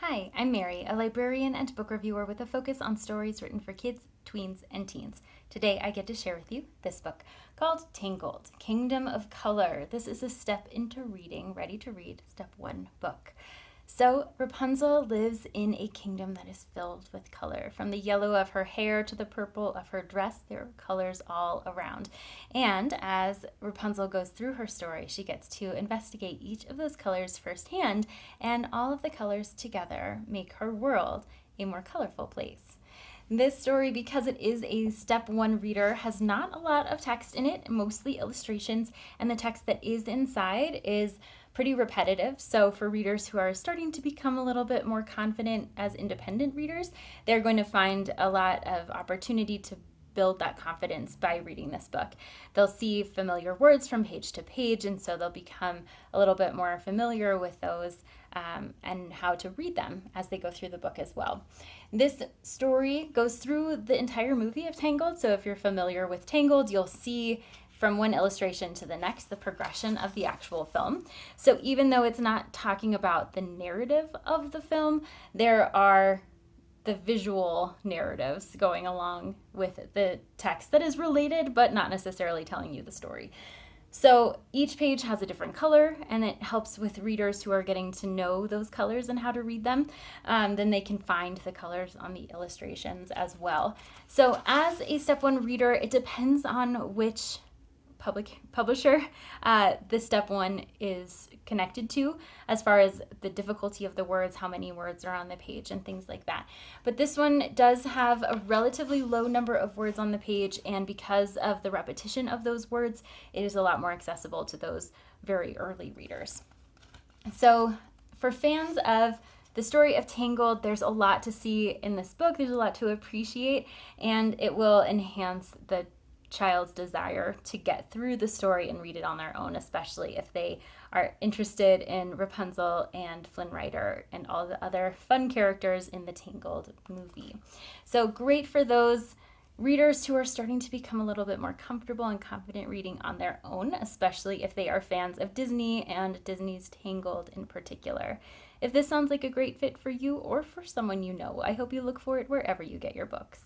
Hi, I'm Mary, a librarian and book reviewer with a focus on stories written for kids, tweens, and teens. Today I get to share with you this book called Tangled, Kingdom of Color. This is a step into reading, ready to read, step one book. So, Rapunzel lives in a kingdom that is filled with color. From the yellow of her hair to the purple of her dress, there are colors all around. And as Rapunzel goes through her story, she gets to investigate each of those colors firsthand, and all of the colors together make her world a more colorful place. This story, because it is a step one reader, has not a lot of text in it, mostly illustrations, and the text that is inside is pretty repetitive. So for readers who are starting to become a little bit more confident as independent readers, they're going to find a lot of opportunity to build that confidence by reading this book. They'll see familiar words from page to page, and so they'll become a little bit more familiar with those and how to read them as they go through the book as well. This story goes through the entire movie of Tangled, so if you're familiar with Tangled, you'll see from one illustration to the next the progression of the actual film. So even though it's not talking about the narrative of the film, there are the visual narratives going along with the text that is related but not necessarily telling you the story. So each page has a different color, and it helps with readers who are getting to know those colors and how to read them. Then they can find the colors on the illustrations as well. So as a step one reader, it depends on which publisher the step one is connected to, as far as the difficulty of the words, how many words are on the page, and things like that. But this one does have a relatively low number of words on the page, and because of the repetition of those words, it is a lot more accessible to those very early readers. So for fans of the story of Tangled, there's a lot to see in this book. There's a lot to appreciate, and it will enhance the child's desire to get through the story and read it on their own, especially if they are interested in Rapunzel and Flynn Rider and all the other fun characters in the Tangled movie. So great for those readers who are starting to become a little bit more comfortable and confident reading on their own, especially if they are fans of Disney and Disney's Tangled in particular. If this sounds like a great fit for you or for someone you know, I hope you look for it wherever you get your books.